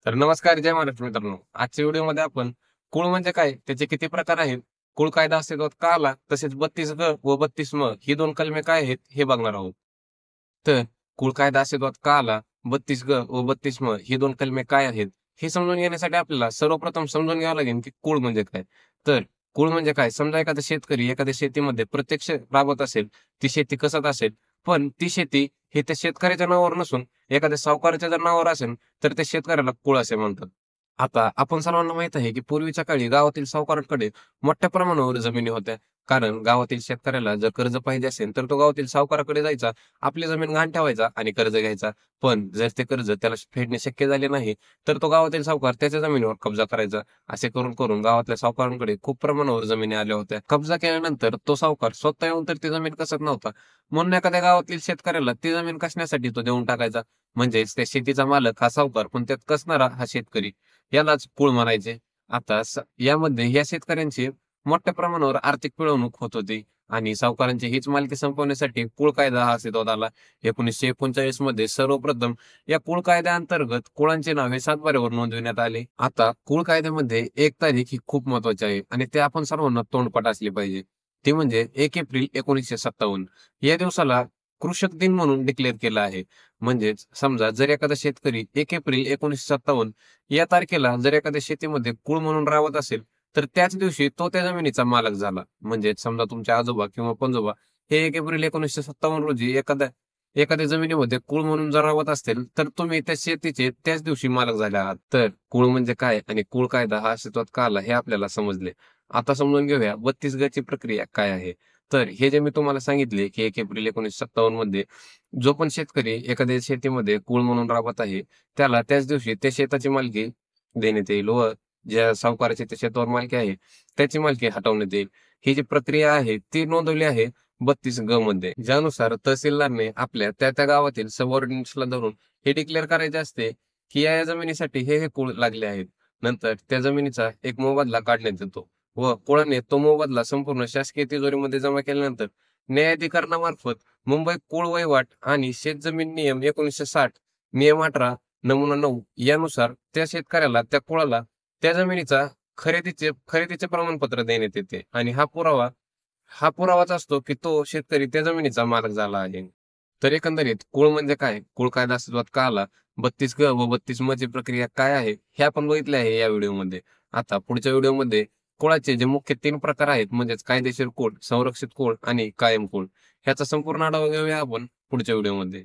तर नमस्कार, जय महाराष्ट्र मित्रांनो. आजच्या व्हिडिओमध्ये आपण कुळ म्हणजे काय, त्याचे किती प्रकार आहेत, कुळ कायदा अस्तित्वात का आला, तसेच 32 ग व 32 म ही दोन कलमे काय आहेत हे बघणार आहोत. तर कुळ कायदा अस्तित्वात का आला, 32 ग व 32 म ही दोन कलमे काय आहेत, हे समजून घेण्यासाठी आपल्याला सर्वप्रथम समजून घ्यावं लागेल की कुळ म्हणजे काय. तर कुळ म्हणजे काय, समजा एखादा शेतकरी एखाद्या शेतीमध्ये प्रत्यक्ष राबत असेल, ती शेती कसत असेल, पण ती शेती हे त्या शेतकऱ्याच्या नावावर नसून एखाद्या सावकाराच्या जर नावावर असेल, तर त्या शेतकऱ्याला कुळ असे म्हणतात. आता आपण सर्वांना माहित आहे, की पूर्वीच्या काळी गावातील सावकारांकडे मोठ्या प्रमाणावर जमिनी होत्या. कारण गावातील शेतकऱ्याला जर कर्ज पाहिजे असेल, तर तो गावातील सावकाराकडे जायचा, आपली जमीन गहाण ठेवायचा आणि कर्ज घ्यायचा. पण जर ते कर्ज त्याला फेडणे शक्य झाले नाही, तर तो गावातील सावकार त्याच्या जमिनीवर कब्जा करायचा. असे करून करून गावातल्या सावकारांकडे खूप प्रमाणावर जमिनी आल्या होत्या. कब्जा केल्यानंतर तो सावकार स्वतः येऊन तर ती जमीन कसत नव्हता. म्हणून एखाद्या गावातील शेतकऱ्याला ती जमीन कसण्यासाठी तो देऊन टाकायचा. म्हणजेच त्या शेतीचा मालक हा सावकार, पण त्यात कसणारा हा शेतकरी. यालाच कुळ म्हणायचे. आता यामध्ये या शेतकऱ्यांची मोठ्या प्रमाणावर आर्थिक पिळवणूक होत होती आणि सावकारांची हीच मालकी संपवण्यासाठी कुळ कायदा हा अस्तित्वात आला. 1939 मध्ये सर्वप्रथम या कुळ कायद्याअंतर्गत कुळांची नावे सातबाऱ्यावर नोंदविण्यात आली. आता कुळ कायद्यामध्ये एक तारीख ही खूप महत्वाची आहे आणि ते आपण सर्वांना तोंडपाठ असली पाहिजे. ती म्हणजे 1 एप्रिल 1957. या दिवसाला कृषक दिन म्हणून डिक्लेअर केलं आहे. म्हणजेच समजा जर एखादा शेतकरी 1 एप्रिल 1957 या तारखेला जर एखाद्या शेतीमध्ये कुळ म्हणून राबत असेल, तर त्याच दिवशी तो त्या जमिनीचा मालक झाला. म्हणजे समजा तुमचे आजोबा किंवा पणजोबा हे 1 एप्रिल 1957 रोजी एखाद्या एखाद्या जमिनीमध्ये कुळ म्हणून जर राबत असतील, तर तुम्ही त्या शेतीचे त्याच दिवशी मालक झाले आहात. तर कुळ म्हणजे काय आणि कुळ कायदा हा अस्तित्वात का आला हे आपल्याला समजले. आता समजून घेऊया 32 ची प्रक्रिया काय आहे. तर हे जे मी तुम्हाला सांगितले, की 1 एप्रिल 1957 मध्ये जो पण शेतकरी एखाद्या शेतीमध्ये कुळ म्हणून राबत आहे, त्याला त्याच दिवशी त्या शेताची मालकी देण्यात येईल व ज्या सावकाराची त्या शेतावर मालकी आहे, त्याची मालकी हटवण्यात येईल. ही जी प्रक्रिया आहे ती नोंदवली आहे 32 ग मध्ये. ज्यानुसार तहसीलदारने आपल्या त्या त्या गावातील सबऑर्डिनेट्सला धरून हे डिक्लेअर करायचे असते, की या जमिनीसाठी हे कुळ लागले आहेत. नंतर त्या जमिनीचा एक मोबदला काढण्यात येतो व कुळाने तो मोबदला संपूर्ण शासकीय तिजोरीमध्ये जमा केल्यानंतर न्यायाधिकरणामार्फत मुंबई कुळ वहिवाट आणि शेतजमीन नियम 1960 नियम 18 नमुना 9 यानुसार त्या शेतकऱ्याला त्या कुळाला त्या जमिनीचा खरेदीचे प्रमाणपत्र देण्यात येते आणि हा पुरावाच असतो की तो शेतकरी त्या जमिनीचा मालक झाला आहे. तर एकंदरीत कुळ म्हणजे काय, कुळ कायदा अस्तित्वात का आला, 32 ग व 32 म ची प्रक्रिया काय आहे हे आपण बघितले आहे या व्हिडिओमध्ये. आता पुढच्या व्हिडिओमध्ये कुळाचे जे मुख्य 3 प्रकार आहेत, म्हणजेच कायदेशीर कुळ, संरक्षित कुळ आणि कायम कुळ, ह्याचा संपूर्ण आढावा घेऊया आपण पुढच्या व्हिडिओमध्ये.